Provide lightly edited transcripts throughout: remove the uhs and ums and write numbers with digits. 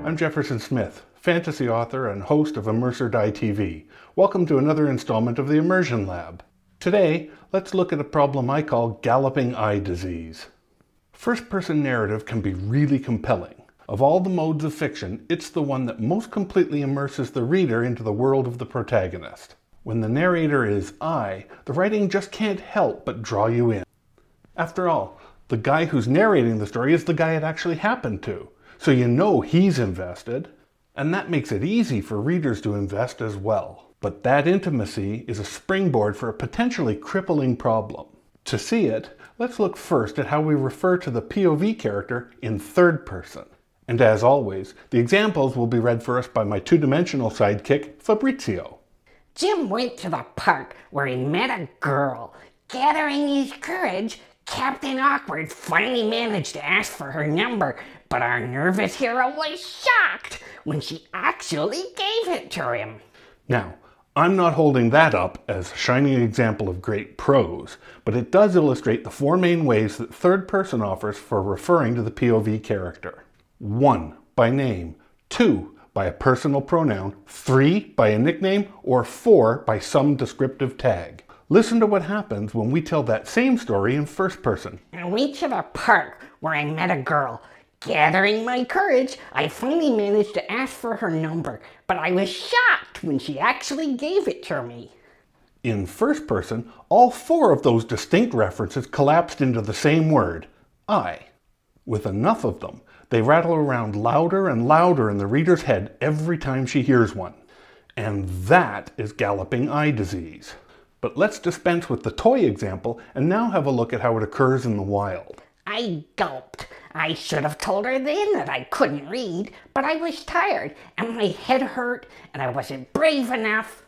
I'm Jefferson Smith, fantasy author and host of ImmerseOrDie TV. Welcome to another installment of the Immersion Lab. Today, let's look at a problem I call galloping eye disease. First-person narrative can be really compelling. Of all the modes of fiction, it's the one that most completely immerses the reader into the world of the protagonist. When the narrator is I, the writing just can't help but draw you in. After all, the guy who's narrating the story is the guy it actually happened to, so you know he's invested, and that makes it easy for readers to invest as well. But that intimacy is a springboard for a potentially crippling problem. To see it, let's look first at how we refer to the POV character in third person. And as always, the examples will be read for us by my two-dimensional sidekick, Fabrizzio. Jim went to the park where he met a girl. Gathering his courage, Captain Awkward finally managed to ask for her number, but our nervous hero was shocked when she actually gave it to him. Now, I'm not holding that up as a shining example of great prose, but it does illustrate the four main ways that third person offers for referring to the POV character. 1. By name. 2. By a personal pronoun. 3. By a nickname. Or 4. By some descriptive tag. Listen to what happens when we tell that same story in first person. I went to the park where I met a girl. Gathering my courage, I finally managed to ask for her number, but I was shocked when she actually gave it to me. In first person, all four of those distinct references collapsed into the same word, I. With enough of them, they rattle around louder and louder in the reader's head every time she hears one. And that is galloping eye disease. But let's dispense with the toy example and now have a look at how it occurs in the wild. I gulped. I should have told her then that I couldn't read, but I was tired and my head hurt and I wasn't brave enough.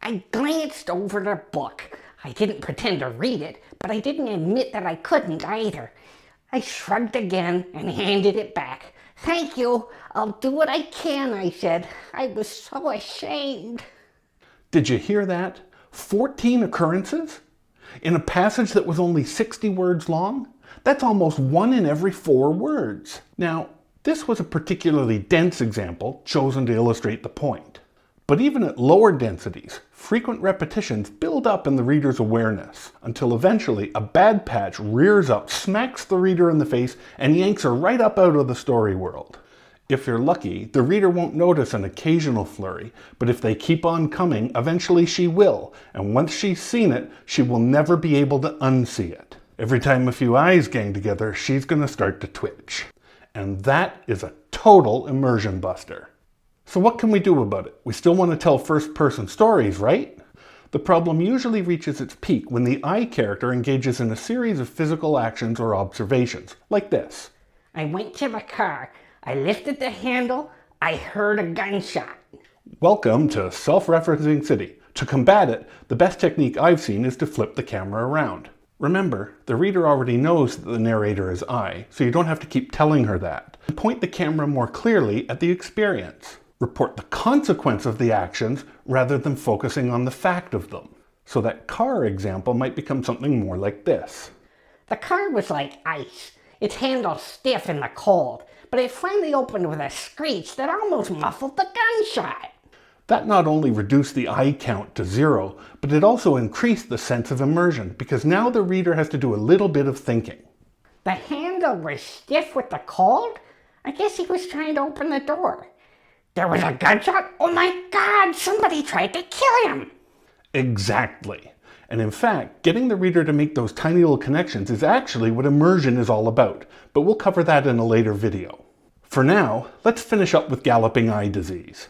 I glanced over the book. I didn't pretend to read it, but I didn't admit that I couldn't either. I shrugged again and handed it back. Thank you. I'll do what I can, I said. I was so ashamed. Did you hear that? 14 occurrences? In a passage that was only 60 words long? That's almost 1 in every 4 words. Now, this was a particularly dense example chosen to illustrate the point. But even at lower densities, frequent repetitions build up in the reader's awareness until eventually a bad patch rears up, smacks the reader in the face, and yanks her right up out of the story world. If you're lucky, the reader won't notice an occasional flurry, but if they keep on coming, eventually she will, and once she's seen it, she will never be able to unsee it. Every time a few eyes gang together, she's going to start to twitch. And that is a total immersion buster. So what can we do about it? We still want to tell first-person stories, right? The problem usually reaches its peak when the I character engages in a series of physical actions or observations, like this. I went to the car. I lifted the handle. I heard a gunshot. Welcome to Self-Referencing City. To combat it, the best technique I've seen is to flip the camera around. Remember, the reader already knows that the narrator is I, so you don't have to keep telling her that. Point the camera more clearly at the experience. Report the consequence of the actions rather than focusing on the fact of them. So that car example might become something more like this. The car was like ice. Its handle stiff in the cold, but it finally opened with a screech that almost muffled the gunshot. That not only reduced the I count to 0, but it also increased the sense of immersion, because now the reader has to do a little bit of thinking. The handle was stiff with the cold? I guess he was trying to open the door. There was a gunshot? Oh my God, somebody tried to kill him! Exactly. And in fact, getting the reader to make those tiny little connections is actually what immersion is all about, but we'll cover that in a later video. For now, let's finish up with galloping eye disease.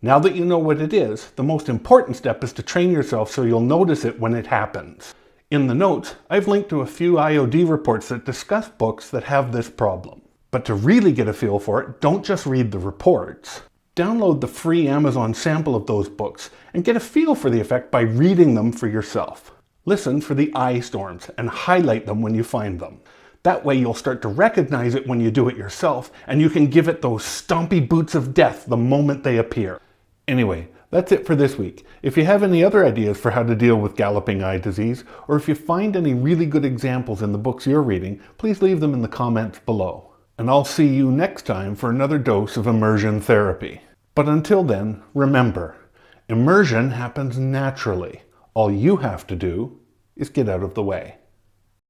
Now that you know what it is, the most important step is to train yourself so you'll notice it when it happens. In the notes, I've linked to a few IOD reports that discuss books that have this problem. But to really get a feel for it, don't just read the reports. Download the free Amazon sample of those books and get a feel for the effect by reading them for yourself. Listen for the eye storms and highlight them when you find them. That way you'll start to recognize it when you do it yourself, and you can give it those stompy boots of death the moment they appear. Anyway, that's it for this week. If you have any other ideas for how to deal with galloping eye disease, or if you find any really good examples in the books you're reading, please leave them in the comments below. And I'll see you next time for another dose of immersion therapy. But until then, remember, immersion happens naturally. All you have to do is get out of the way.